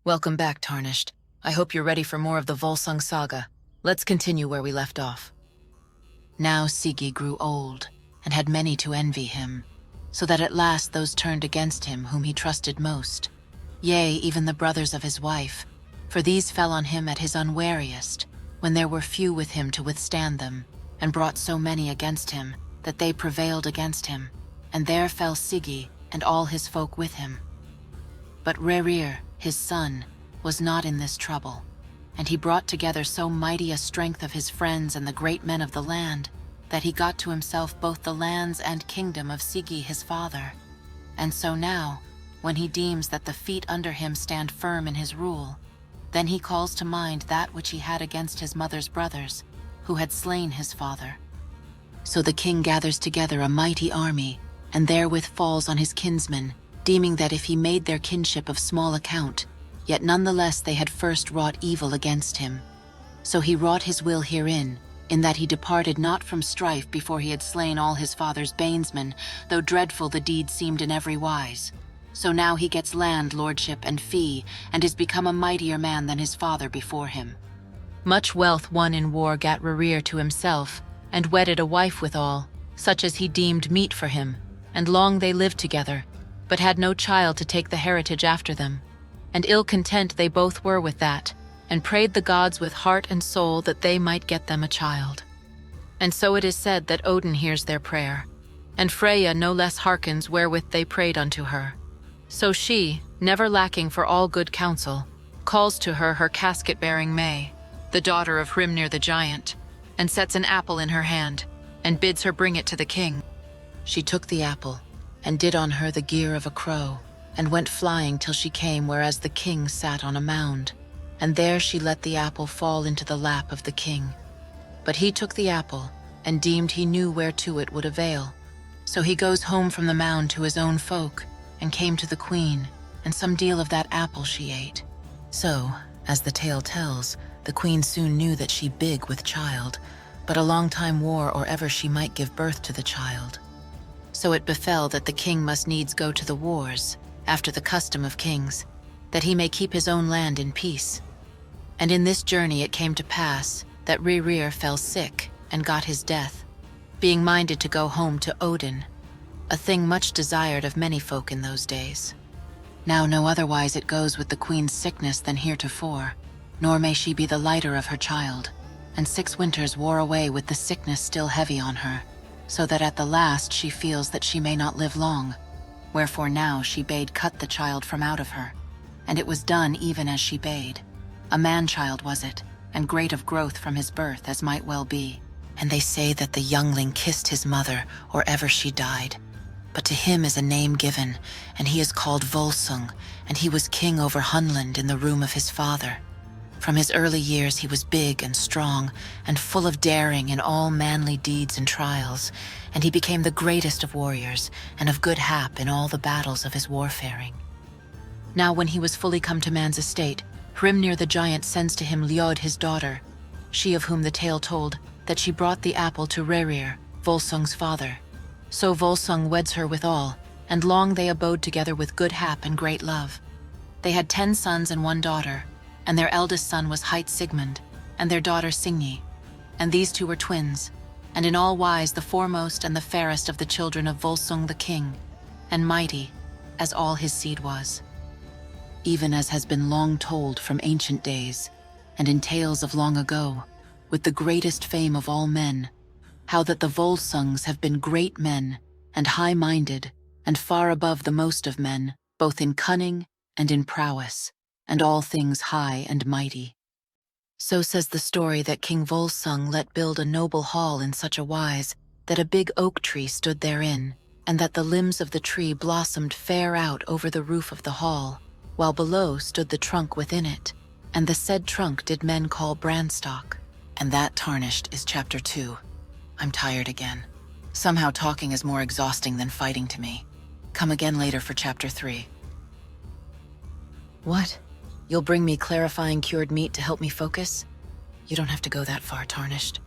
Welcome back, Tarnished. I hope you're ready for more of the Volsungs saga. Let's continue where we left off. Now Sigi grew old, and had many to envy him, so that at last those turned against him whom he trusted most. Yea, even the brothers of his wife, for these fell on him at his unwariest, when there were few with him to withstand them, and brought so many against him, that they prevailed against him, and there fell Sigi, and all his folk with him. But Heilir, his son, was not in this trouble, and he brought together so mighty a strength of his friends and the great men of the land, that he got to himself both the lands and kingdom of Sigi his father. And so now, when he deems that the feet under him stand firm in his rule, then he calls to mind that which he had against his mother's brothers, who had slain his father. So the king gathers together a mighty army, and therewith falls on his kinsmen, deeming that if he made their kinship of small account, yet none the less they had first wrought evil against him. So he wrought his will herein, in that he departed not from strife before he had slain all his father's banesmen, though dreadful the deed seemed in every wise. So now he gets land, lordship, and fee, and is become a mightier man than his father before him. Much wealth won in war gat Heilir to himself, and wedded a wife withal, such as he deemed meet for him, and long they lived together, but had no child to take the heritage after them. And ill content they both were with that, and prayed the gods with heart and soul that they might get them a child. And so it is said that Odin hears their prayer, and Freya no less hearkens wherewith they prayed unto her. So she, never lacking for all good counsel, calls to her casket-bearing May, the daughter of Hrimnir the giant, and sets an apple in her hand, and bids her bring it to the king. She took the apple, and did on her the gear of a crow, and went flying till she came whereas the king sat on a mound, and there she let the apple fall into the lap of the king. But he took the apple, and deemed he knew whereto it would avail. So he goes home from the mound to his own folk, and came to the queen, and some deal of that apple she ate. So, as the tale tells, the queen soon knew that she big with child, but a long time wore or ever she might give birth to the child. So it befell that the king must needs go to the wars, after the custom of kings, that he may keep his own land in peace. And in this journey it came to pass that Heilir fell sick and got his death, being minded to go home to Odin, a thing much desired of many folk in those days. Now no otherwise it goes with the queen's sickness than heretofore, nor may she be the lighter of her child, and 6 winters wore away with the sickness still heavy on her, so that at the last she feels that she may not live long, wherefore now she bade cut the child from out of her, and it was done even as she bade. A man-child was it, and great of growth from his birth as might well be. And they say that the youngling kissed his mother or ever she died. But to him is a name given, and he is called Volsung, and he was king over Hunland in the room of his father. From his early years he was big and strong, and full of daring in all manly deeds and trials, and he became the greatest of warriors, and of good hap in all the battles of his warfaring. Now when he was fully come to man's estate, Hrimnir the giant sends to him Liod his daughter, she of whom the tale told, that she brought the apple to Heilir, Volsung's father. So Volsung weds her withal, and long they abode together with good hap and great love. They had 10 sons and 1 daughter, and their eldest son was hight Sigmund, and their daughter Signy, and these 2 were twins, and in all wise the foremost and the fairest of the children of Volsung the king, and mighty, as all his seed was. Even as has been long told from ancient days, and in tales of long ago, with the greatest fame of all men, how that the Volsungs have been great men, and high-minded, and far above the most of men, both in cunning and in prowess, and all things high and mighty. So says the story that King Volsung let build a noble hall in such a wise that a big oak tree stood therein, and that the limbs of the tree blossomed fair out over the roof of the hall, while below stood the trunk within it, and the said trunk did men call Branstock. And that, Tarnished, is chapter 2. I'm tired again. Somehow talking is more exhausting than fighting to me. Come again later for chapter 3. What? You'll bring me clarifying cured meat to help me focus? You don't have to go that far, Tarnished.